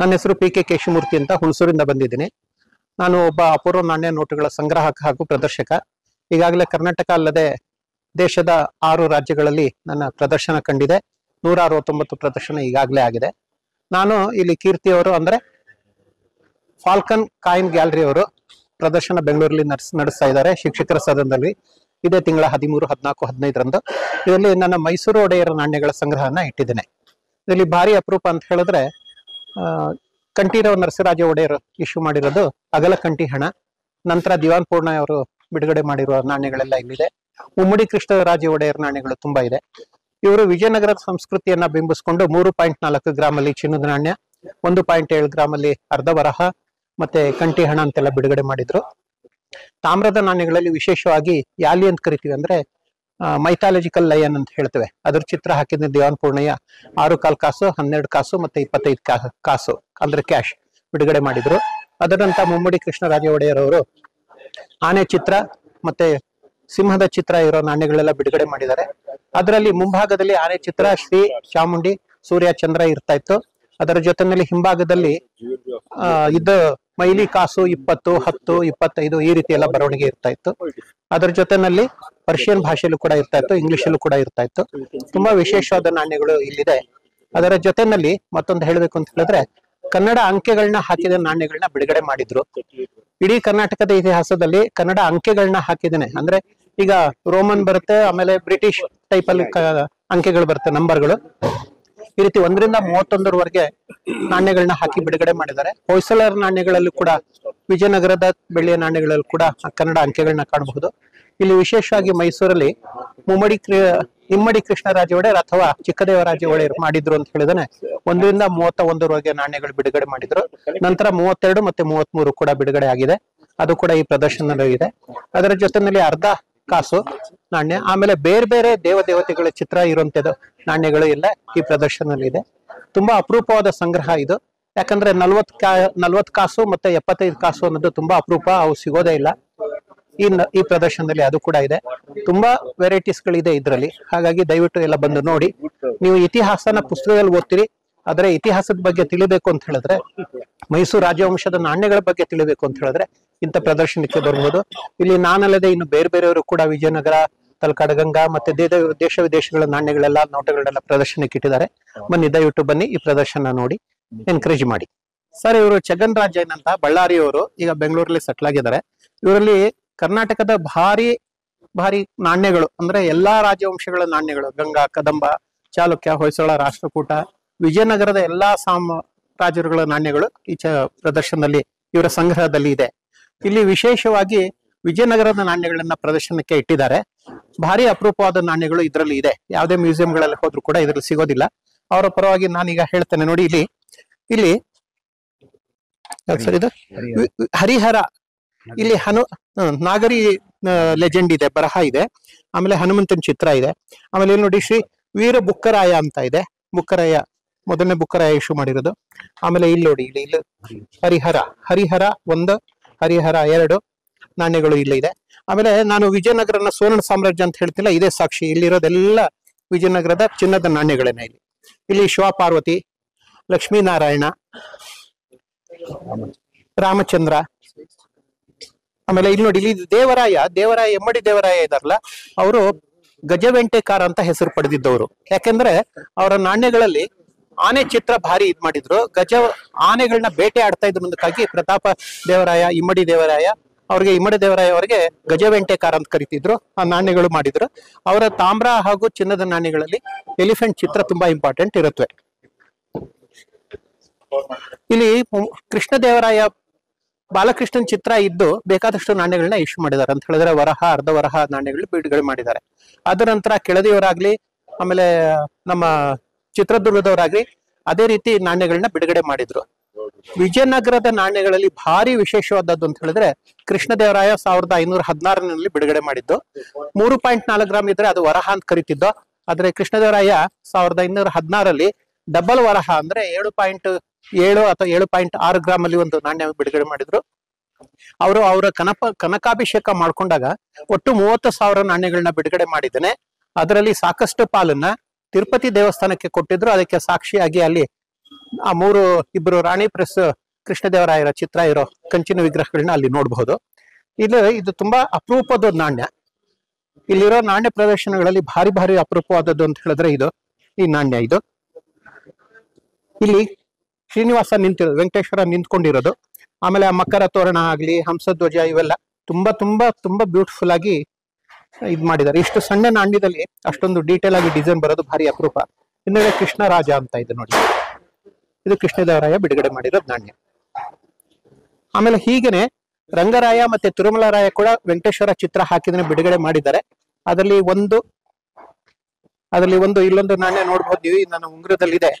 ನನ್ನ ಹೆಸರು ಪಿ.ಕೆ. ಕೇಶಮೂರ್ತಿ ಅಂತ ಹುಣಸೂರಿಂದ ಬಂದಿದ್ದೀನಿ. ನಾನು ಒಬ್ಬ ಅಪೂರ್ವ ನಾಣ್ಯ ನೋಟುಗಳ ಸಂಗ್ರಾಹಕ ಹಾಗೂ ಪ್ರದರ್ಶಕ. ಈಗಾಗಲೇ ಕರ್ನಾಟಕ ಅಲ್ಲದೆ ದೇಶದ 6 ರಾಜ್ಯಗಳಲ್ಲಿ ನನ್ನ ಪ್ರದರ್ಶನ ಕಂಡಿದೆ. 169 ಪ್ರದರ್ಶನ ಈಗಾಗಲೇ ಆಗಿದೆ. ನಾನು ಇಲ್ಲಿ ಕೀರ್ತಿಯವರು ಅಂದ್ರೆ ಫಾಲ್ಕನ್ ಕಾಯಿನ್ ಗ್ಯಾಲರಿ ಅವರು ಪ್ರದರ್ಶನ ಬೆಂಗಳೂರಲ್ಲಿ ನಡೆಸ್ತಾ ಇದ್ದಾರೆ, ಶಿಕ್ಷಕರ ಸದನದಲ್ಲಿ. ಇದೇ ತಿಂಗಳ 13, 14, 15ರಂದು ಇದರಲ್ಲಿ ನನ್ನ ಮೈಸೂರು ಒಡೆಯರ ನಾಣ್ಯಗಳ ಸಂಗ್ರಹನ ಇಟ್ಟಿದ್ದೇನೆ. ಇದರಲ್ಲಿ ಭಾರಿ ಅಪರೂಪ ಅಂತ ಹೇಳಿದ್ರೆ ಕಂಠೀರವ ನರಸಿಂಹರಾಜ ಒಡೆಯರು ಇಶ್ಯೂ ಮಾಡಿರೋದು ಅಗಲ ಕಂಠಿ ಹಣ. ನಂತರ ದಿವಾನ್ ಪೂರ್ಣ ಅವರು ಬಿಡುಗಡೆ ಮಾಡಿರುವ ನಾಣ್ಯಗಳೆಲ್ಲ ಇಲ್ಲಿದೆ. ಮುಮ್ಮಡಿ ಕೃಷ್ಣರಾಜ ಒಡೆಯರ ನಾಣ್ಯಗಳು ತುಂಬಾ ಇದೆ. ಇವರು ವಿಜಯನಗರದ ಸಂಸ್ಕೃತಿಯನ್ನ ಬಿಂಬಿಸಿಕೊಂಡು 3.4 ಗ್ರಾಮಲ್ಲಿ ಚಿನ್ನದ ನಾಣ್ಯ, 1.7 ಗ್ರಾಮಲ್ಲಿ ಅರ್ಧ ವರಹ ಮತ್ತೆ ಕಂಠಿ ಹಣ ಅಂತೆಲ್ಲ ಬಿಡುಗಡೆ ಮಾಡಿದ್ರು. ತಾಮ್ರದ ನಾಣ್ಯಗಳಲ್ಲಿ ವಿಶೇಷವಾಗಿ ಯಾಲಿ ಅಂತ ಕರಿತೀವಿ, ಅಂದ್ರೆ ಮೈಥಾಲಜಿಕಲ್ ಲಯನ್ ಅಂತ ಹೇಳ್ತೇವೆ, ಅದ್ರ ಚಿತ್ರ ಹಾಕಿದ ದಿವಾನ್ ಪೂರ್ಣಯ್ಯ 6 ಕಾಸು, 12 ಕಾಸು ಮತ್ತೆ 25 ಕಾಸು ಅಂದ್ರೆ ಕ್ಯಾಶ್ ಬಿಡುಗಡೆ ಮಾಡಿದ್ರು. ಅದರಂತ ಮುಮ್ಮಡಿ ಕೃಷ್ಣರಾಜ ಒಡೆಯರ್ ಅವರು ಆನೆ ಚಿತ್ರ ಮತ್ತೆ ಸಿಂಹದ ಚಿತ್ರ ಇರೋ ನಾಣ್ಯಗಳೆಲ್ಲ ಬಿಡುಗಡೆ ಮಾಡಿದ್ದಾರೆ. ಅದರಲ್ಲಿ ಮುಂಭಾಗದಲ್ಲಿ ಆನೆ ಚಿತ್ರ, ಶ್ರೀ ಚಾಮುಂಡಿ, ಸೂರ್ಯ, ಚಂದ್ರ ಇರ್ತಾ ಇತ್ತು. ಅದರ ಜೊತೆನಲ್ಲಿ ಹಿಂಭಾಗದಲ್ಲಿ ಮೈಲಿ ಕಾಸು 20, 10, 25 ಈ ರೀತಿ ಎಲ್ಲ ಬರವಣಿಗೆ ಇರ್ತಾ ಇತ್ತು. ಅದರ ಜೊತೆನಲ್ಲಿ ಪರ್ಷಿಯನ್ ಭಾಷೆಯಲ್ಲೂ ಕೂಡ ಇರ್ತಾ ಇತ್ತು, ಇಂಗ್ಲಿಷಲ್ಲೂ ಕೂಡ ಇರ್ತಾ ಇತ್ತು. ತುಂಬಾ ವಿಶೇಷವಾದ ನಾಣ್ಯಗಳು ಇಲ್ಲಿದೆ. ಅದರ ಜೊತೆನಲ್ಲಿ ಮತ್ತೊಂದು ಹೇಳಬೇಕು ಅಂತ ಹೇಳಿದ್ರೆ ಕನ್ನಡ ಅಂಕೆಗಳನ್ನ ಹಾಕಿದ ನಾಣ್ಯಗಳನ್ನ ಬಿಡುಗಡೆ ಮಾಡಿದ್ರು. ಇಡೀ ಕರ್ನಾಟಕದ ಇತಿಹಾಸದಲ್ಲಿ ಕನ್ನಡ ಅಂಕೆಗಳನ್ನ ಹಾಕಿದ್ದೇನೆ, ಅಂದ್ರೆ ಈಗ ರೋಮನ್ ಬರುತ್ತೆ, ಆಮೇಲೆ ಬ್ರಿಟಿಷ್ ಟೈಪ್ ಅಲ್ಲಿ ಅಂಕೆಗಳು ಬರುತ್ತೆ, ನಂಬರ್ಗಳು. ಈ ರೀತಿ 1ರಿಂದ 31ರವರೆಗೆ ನಾಣ್ಯಗಳನ್ನ ಹಾಕಿ ಬಿಡುಗಡೆ ಮಾಡಿದ್ದಾರೆ. ಹೊಯ್ಸಳರ ನಾಣ್ಯಗಳಲ್ಲೂ ಕೂಡ, ವಿಜಯನಗರದ ಬೆಳ್ಳಿಯ ನಾಣ್ಯಗಳಲ್ಲೂ ಕೂಡ ಕನ್ನಡ ಅಂಕೆಗಳನ್ನ ಕಾಣಬಹುದು. ಇಲ್ಲಿ ವಿಶೇಷವಾಗಿ ಮೈಸೂರಲ್ಲಿ ಇಮ್ಮಡಿ ಕೃಷ್ಣರಾಜ ಒಡೆಯರ್ ಅಥವಾ ಚಿಕ್ಕದೇವರಾಜ ಒಡೆಯರ್ ಮಾಡಿದ್ರು ಅಂತ ಹೇಳಿದ್ರೆ 1ರಿಂದ 31ರವರೆಗೆ ನಾಣ್ಯಗಳು ಬಿಡುಗಡೆ ಮಾಡಿದ್ರು. ನಂತರ 32 ಮತ್ತೆ 33 ಕೂಡ ಬಿಡುಗಡೆ ಆಗಿದೆ. ಅದು ಕೂಡ ಈ ಪ್ರದರ್ಶನದಲ್ಲಿ ಇದೆ. ಅದರ ಜೊತೆನಲ್ಲಿ ಅರ್ಧ ಕಾಸು ನಾಣ್ಯ, ಆಮೇಲೆ ಬೇರೆ ಬೇರೆ ದೇವತೆಗಳ ಚಿತ್ರ ಇರುವಂತದ್ದು ನಾಣ್ಯಗಳು ಎಲ್ಲ ಈ ಪ್ರದರ್ಶನದಲ್ಲಿ ಇದೆ. ತುಂಬಾ ಅಪರೂಪವಾದ ಸಂಗ್ರಹ ಇದು. ಯಾಕಂದ್ರೆ 40 ಕಾಸು ಮತ್ತೆ 75 ಕಾಸು ಅನ್ನೋದು ತುಂಬಾ ಅಪರೂಪ, ಅವು ಸಿಗೋದೇ ಇಲ್ಲ. ಈ ಪ್ರದರ್ಶನದಲ್ಲಿ ಅದು ಕೂಡ ಇದೆ. ತುಂಬಾ ವೆರೈಟೀಸ್ ಗಳಿದೆ ಇದರಲ್ಲಿ. ಹಾಗಾಗಿ ದಯವಿಟ್ಟು ಎಲ್ಲ ಬಂದು ನೋಡಿ. ನೀವು ಇತಿಹಾಸನ ಪುಸ್ತಕದಲ್ಲಿ ಓದ್ತೀರಿ, ಆದ್ರೆ ಇತಿಹಾಸದ ಬಗ್ಗೆ ತಿಳಿಬೇಕು ಅಂತ ಹೇಳಿದ್ರೆ, ಮೈಸೂರು ರಾಜವಂಶದ ನಾಣ್ಯಗಳ ಬಗ್ಗೆ ತಿಳಿಬೇಕು ಅಂತ ಹೇಳಿದ್ರೆ ಇಂಥ ಪ್ರದರ್ಶನಕ್ಕೆ ಬರ್ಬೋದು. ಇಲ್ಲಿ ನಾನಲ್ಲದೆ ಇನ್ನು ಬೇರೆ ಬೇರೆಯವರು ಕೂಡ ವಿಜಯನಗರ, ತಲಕಾಡಗಂಗಾ ಮತ್ತೆ ದೇಶ ವಿದೇಶಗಳ ನಾಣ್ಯಗಳೆಲ್ಲ, ನೋಟಗಳೆಲ್ಲ ಪ್ರದರ್ಶನಕ್ಕೆ ಇಟ್ಟಿದ್ದಾರೆ. ದಯವಿಟ್ಟು ಬನ್ನಿ, ಈ ಪ್ರದರ್ಶನ ನೋಡಿ, ಎನ್ಕರೇಜ್ ಮಾಡಿ. ಸರ್, ಇವರು ಚಗನ್ ರಾಜನ್ ಅಂತ ಬಳ್ಳಾರಿಯವರು, ಈಗ ಬೆಂಗಳೂರಲ್ಲಿ ಸೆಟ್ಲ್ ಆಗಿದ್ದಾರೆ. ಇವರಲ್ಲಿ ಕರ್ನಾಟಕದ ಭಾರಿ ನಾಣ್ಯಗಳು, ಅಂದ್ರೆ ಎಲ್ಲಾ ರಾಜವಂಶಗಳ ನಾಣ್ಯಗಳು, ಗಂಗಾ, ಕದಂಬ, ಚಾಲುಕ್ಯ, ಹೊಯ್ಸಳ, ರಾಷ್ಟ್ರಕೂಟ, ವಿಜಯನಗರದ ಎಲ್ಲಾ ರಾಜರುಗಳ ನಾಣ್ಯಗಳು ಈ ಪ್ರದರ್ಶನದಲ್ಲಿ, ಇವರ ಸಂಗ್ರಹದಲ್ಲಿ ಇದೆ. ಇಲ್ಲಿ ವಿಶೇಷವಾಗಿ ವಿಜಯನಗರದ ನಾಣ್ಯಗಳನ್ನ ಪ್ರದರ್ಶನಕ್ಕೆ ಇಟ್ಟಿದ್ದಾರೆ. ಭಾರಿ ಅಪರೂಪವಾದ ನಾಣ್ಯಗಳು ಇದರಲ್ಲಿ ಇದೆ. ಯಾವುದೇ ಮ್ಯೂಸಿಯಂಗಳಲ್ಲಿ ಹೋದ್ರೂ ಕೂಡ ಇದರಲ್ಲಿ ಸಿಗೋದಿಲ್ಲ. ಅವರ ಪರವಾಗಿ ನಾನೀಗ ಹೇಳ್ತೇನೆ ನೋಡಿ. ಇಲ್ಲಿ ಸರ್, ಇದು ಹರಿಹರ, ಇಲ್ಲಿ ನಾಗರಿ ಲೆಜೆಂಡ್ ಇದೆ, ಬರಹ ಇದೆ, ಆಮೇಲೆ ಹನುಮಂತನ ಚಿತ್ರ ಇದೆ. ಆಮೇಲೆ ಇಲ್ಲಿ ನೋಡಿ ಶ್ರೀ ವೀರ ಬುಕ್ಕರಾಯ ಅಂತ ಇದೆ, ಬುಕ್ಕರಾಯ ಮೊದಲನೇ ಬುಕ್ಕರಾಯ ಇಶ್ಯೂ ಮಾಡಿರೋದು. ಆಮೇಲೆ ಇಲ್ಲಿ ನೋಡಿ, ಇಲ್ಲಿ ಹರಿಹರ 1, ಹರಿಹರ 2 ನಾಣ್ಯಗಳು ಇಲ್ಲಿ ಇದೆ. ಆಮೇಲೆ ನಾನು ವಿಜಯನಗರನ ಸುವರ್ಣ ಸಾಮ್ರಾಜ್ಯ ಅಂತ ಹೇಳ್ತಿಲ್ಲ, ಇದೇ ಸಾಕ್ಷಿ. ಇಲ್ಲಿರೋದೆಲ್ಲ ವಿಜಯನಗರದ ಚಿನ್ನದ ನಾಣ್ಯಗಳೇನೆ. ಇಲ್ಲಿ ಶಿವಪಾರ್ವತಿ, ಲಕ್ಷ್ಮೀನಾರಾಯಣ, ರಾಮಚಂದ್ರ, ಆಮೇಲೆ ಇಲ್ಲಿ ನೋಡಿ, ಇಲ್ಲಿ ದೇವರಾಯ ಎಮ್ಮಡಿ ದೇವರಾಯ ಇದಾರಲ್ಲ, ಅವರು ಗಜವೆಂಟೆಕಾರ ಅಂತ ಹೆಸರು ಪಡೆದಿದ್ದವರು. ಯಾಕೆಂದ್ರೆ ಅವರ ನಾಣ್ಯಗಳಲ್ಲಿ ಆನೆ ಚಿತ್ರ ಭಾರಿ ಮಾಡಿದ್ರು. ಆನೆಗಳನ್ನ ಬೇಟೆ ಆಡ್ತಾ ಇದ್ರಕ್ಕಾಗಿ ಪ್ರತಾಪ ದೇವರಾಯ, ಇಮ್ಮಡಿ ದೇವರಾಯ ಅವರಿಗೆ ಗಜವೆಂಟೆಕಾರ ಅಂತ ಕರಿತಿದ್ರು. ಆ ನಾಣ್ಯಗಳು ಮಾಡಿದ್ರು. ಅವರ ತಾಮ್ರ ಹಾಗೂ ಚಿನ್ನದ ನಾಣ್ಯಗಳಲ್ಲಿ ಎಲಿಫೆಂಟ್ ಚಿತ್ರ ತುಂಬಾ ಇಂಪಾರ್ಟೆಂಟ್ ಇರುತ್ತವೆ. ಇಲ್ಲಿ ಕೃಷ್ಣದೇವರಾಯ ಬಾಲಕೃಷ್ಣನ್ ಚಿತ್ರ ಇದ್ದು ಬೇಕಾದಷ್ಟು ನಾಣ್ಯಗಳನ್ನ ಇಶ್ಯೂ ಮಾಡಿದ್ದಾರೆ ಅಂತ ಹೇಳಿದ್ರೆ ವರಹ, ಅರ್ಧ ವರಹ ನಾಣ್ಯಗಳು ಬಿಡುಗಡೆ ಮಾಡಿದ್ದಾರೆ. ಅದರ ನಂತರ ಕೆಳದಿಯವರಾಗ್ಲಿ, ಆಮೇಲೆ ನಮ್ಮ ಚಿತ್ರದುರ್ಗದವರಾಗ್ಲಿ ಅದೇ ರೀತಿ ನಾಣ್ಯಗಳನ್ನ ಬಿಡುಗಡೆ ಮಾಡಿದ್ರು. ವಿಜಯನಗರದ ನಾಣ್ಯಗಳಲ್ಲಿ ಭಾರಿ ವಿಶೇಷವಾದದ್ದು ಅಂತ ಹೇಳಿದ್ರೆ ಕೃಷ್ಣದೇವರಾಯ 1516ರಲ್ಲಿ ಬಿಡುಗಡೆ ಮಾಡಿದ್ದು. 3.4 ಗ್ರಾಮ್ ಇದ್ರೆ ಅದು ವರಹ ಅಂತ ಕರಿತಿದ್ದು. ಆದ್ರೆ ಕೃಷ್ಣದೇವರಾಯ 1516ರಲ್ಲಿ ಡಬಲ್ ವರಹ ಅಂದ್ರೆ 7.7 ಅಥವಾ 7.6 ಗ್ರಾಮ್ ಅಲ್ಲಿ ಒಂದು ನಾಣ್ಯ ಬಿಡುಗಡೆ ಮಾಡಿದ್ರು. ಅವರ ಕನಕಾಭಿಷೇಕ ಮಾಡ್ಕೊಂಡಾಗ ಒಟ್ಟು 30,000 ನಾಣ್ಯಗಳನ್ನ ಬಿಡುಗಡೆ ಮಾಡಿದ್ದೇನೆ. ಅದರಲ್ಲಿ ಸಾಕಷ್ಟು ಪಾಲನ್ನ ತಿರುಪತಿ ದೇವಸ್ಥಾನಕ್ಕೆ ಕೊಟ್ಟಿದ್ರು. ಅದಕ್ಕೆ ಸಾಕ್ಷಿಯಾಗಿ ಅಲ್ಲಿ ಆ ಇಬ್ಬರು ರಾಣಿ ಪ್ರೆಸ್ ಕೃಷ್ಣದೇವರಾಯರ ಚಿತ್ರ ಇರೋ ಕಂಚಿನ ವಿಗ್ರಹಗಳನ್ನ ಅಲ್ಲಿ ನೋಡಬಹುದು. ಇದು ತುಂಬಾ ಅಪರೂಪದ ನಾಣ್ಯ. ಇಲ್ಲಿರೋ ನಾಣ್ಯ ಪ್ರದರ್ಶನಗಳಲ್ಲಿ ಭಾರಿ ಭಾರಿ ಅಪರೂಪವಾದದ್ದು ಅಂತ ಹೇಳಿದ್ರೆ ಈ ನಾಣ್ಯ. ಇಲ್ಲಿ ಶ್ರೀನಿವಾಸ ನಿಂತಿರೋದು, ವೆಂಕಟೇಶ್ವರ ನಿಂತ್ಕೊಂಡಿರೋದು. ಆಮೇಲೆ ಆ ಮಕರ ತೋರಣ ಆಗ್ಲಿ, ಹಂಸಧ್ವಜ, ಇವೆಲ್ಲ ತುಂಬಾ ತುಂಬಾ ತುಂಬಾ ಬ್ಯೂಟಿಫುಲ್ ಆಗಿ ಮಾಡಿದ್ದಾರೆ. ಇಷ್ಟು ಸಣ್ಣ ನಾಣ್ಯದಲ್ಲಿ ಅಷ್ಟೊಂದು ಡೀಟೇಲ್ ಆಗಿ ಡಿಸೈನ್ ಬರೋದು ಭಾರಿ ಅಪರೂಪ. ಹಿಂದೆ ಕೃಷ್ಣರಾಜ ಅಂತ ಇದೆ ನೋಡಿ, ಇದು ಕೃಷ್ಣದೇವರಾಯ ಬಿಡುಗಡೆ ಮಾಡಿರೋದು ನಾಣ್ಯ. ಆಮೇಲೆ ಹೀಗೇನೆ ರಂಗರಾಯ ಮತ್ತೆ ತಿರುಮಲರಾಯ ಕೂಡ ವೆಂಕಟೇಶ್ವರ ಚಿತ್ರ ಹಾಕಿದ್ರೆ ಬಿಡುಗಡೆ ಮಾಡಿದ್ದಾರೆ. ಅದರಲ್ಲಿ ಇಲ್ಲೊಂದು ನಾಣ್ಯ ನೋಡ್ಬೋದು ನೀವು, ನನ್ನ ಉಂಗುರದಲ್ಲಿದೆ.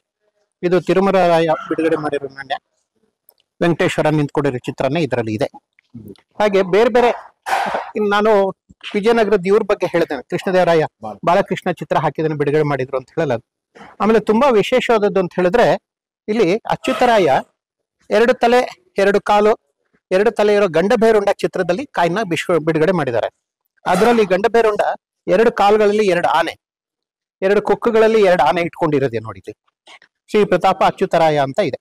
ಇದು ತಿರುಮಲರಾಯ ಬಿಡುಗಡೆ ಮಾಡಿರೋ ನಾಣ್ಯ. ವೆಂಕಟೇಶ್ವರ ನಿಂತ್ಕೊಂಡಿರೋ ಚಿತ್ರನೇ ಇದರಲ್ಲಿ ಇದೆ. ಹಾಗೆ ಬೇರೆ ಬೇರೆ ನಾನು ವಿಜಯನಗರದ ಇವ್ರ ಬಗ್ಗೆ ಹೇಳ್ತೇನೆ. ಕೃಷ್ಣದೇವರಾಯ ಬಾಲಕೃಷ್ಣ ಚಿತ್ರ ಹಾಕಿದನ್ನು ಬಿಡುಗಡೆ ಮಾಡಿದ್ರು ಅಂತ ಹೇಳಲ್ಲ. ಆಮೇಲೆ ತುಂಬಾ ವಿಶೇಷವಾದದ್ದು ಅಂತ ಹೇಳಿದ್ರೆ, ಇಲ್ಲಿ ಅಚ್ಯುತರಾಯ 2 ತಲೆ 2 ಕಾಲು 2 ತಲೆ ಇರೋ ಗಂಡಭೇರುಂಡ ಚಿತ್ರದಲ್ಲಿ ಕಾಯಿನ ಬಿಡುಗಡೆ ಮಾಡಿದ್ದಾರೆ. ಅದರಲ್ಲಿ ಗಂಡಭೇರುಂಡ 2 ಕಾಲುಗಳಲ್ಲಿ 2 ಆನೆ, 2 ಕೊಕ್ಕುಗಳಲ್ಲಿ 2 ಆನೆ ಇಟ್ಕೊಂಡಿರೋದೇ ನೋಡಿ. ಶ್ರೀ ಪ್ರತಾಪ ಅಚ್ಯುತರಾಯ ಅಂತ ಇದೆ.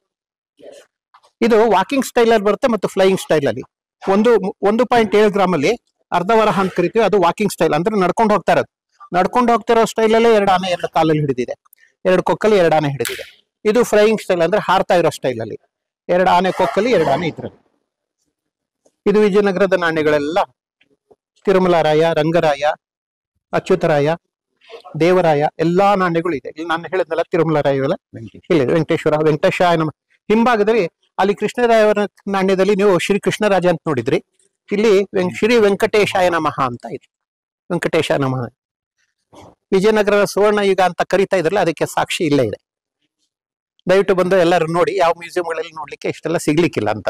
ಇದು ವಾಕಿಂಗ್ ಸ್ಟೈಲ್ ಅಲ್ಲಿ ಬರುತ್ತೆ ಮತ್ತು ಫ್ಲೈಯಿಂಗ್ ಸ್ಟೈಲ್ ಅಲ್ಲಿ. 1.7 ಗ್ರಾಮ್ ಅಲ್ಲಿ ಅರ್ಧವರಹ ಅಂತ ಕರಿತೀವಿ, ಅದು ವಾಕಿಂಗ್ ಸ್ಟೈಲ್ ಅಂದ್ರೆ ನಡ್ಕೊಂಡು ಹೋಗ್ತಾ ಇರೋದು. ನಡ್ಕೊಂಡು ಹೋಗ್ತಿರೋ ಸ್ಟೈಲ್ ಅಲ್ಲೇ 2 ಆನೆ 2 ಕಾಲಲ್ಲಿ ಹಿಡಿದಿದೆ, 2 ಕೊಕ್ಕಲ್ಲಿ 2 ಆನೆ ಹಿಡಿದಿದೆ. ಇದು ಫ್ಲೈಯಿಂಗ್ ಸ್ಟೈಲ್ ಅಂದ್ರೆ ಹಾರ್ತಾ ಇರೋ ಸ್ಟೈಲ್ ಅಲ್ಲಿ 2 ಆನೆ ಕೊಕ್ಕಲ್ಲಿ 2 ಆನೆ ಇದ್ರಲ್ಲಿ. ಇದು ವಿಜಯನಗರದ ನಾಣ್ಯಗಳೆಲ್ಲ ತಿರುಮಲರಾಯ, ರಂಗರಾಯ, ಅಚ್ಯುತರಾಯ, ದೇವರಾಯ ಎಲ್ಲಾ ನಾಣ್ಯಗಳು ಇದೆ. ಇಲ್ಲಿ ನಾನು ಹೇಳಿದ್ನಲ್ಲ ತಿರುಮಲರಾಯ ಇವೆಲ್ಲ ಇಲ್ಲ. ವೆಂಕಟೇಶಾಯ ನಮ್ಮ ಹಿಂಭಾಗದಲ್ಲಿ ಅಲ್ಲಿ ಕೃಷ್ಣರಾಯವರ ನಾಣ್ಯದಲ್ಲಿ ನೀವು ಶ್ರೀ ಕೃಷ್ಣರಾಜ ಅಂತ ನೋಡಿದ್ರಿ. ಇಲ್ಲಿ ಶ್ರೀ ವೆಂಕಟೇಶಾಯ ನಮಃ ಅಂತ ಇದೆ. ವೆಂಕಟೇಶ ನಮಃ ವಿಜಯನಗರ ಸುವರ್ಣ ಯುಗ ಅಂತ ಕರಿತಾ ಇದ್ರಲ್ಲ, ಅದಕ್ಕೆ ಸಾಕ್ಷಿ ಇಲ್ಲೇ ಇದೆ. ದಯವಿಟ್ಟು ಬಂದು ಎಲ್ಲರೂ ನೋಡಿ. ಯಾವ ಮ್ಯೂಸಿಯಂಗಳಲ್ಲಿ ನೋಡ್ಲಿಕ್ಕೆ ಇಷ್ಟೆಲ್ಲ ಸಿಗ್ಲಿಕ್ಕಿಲ್ಲ ಅಂತ.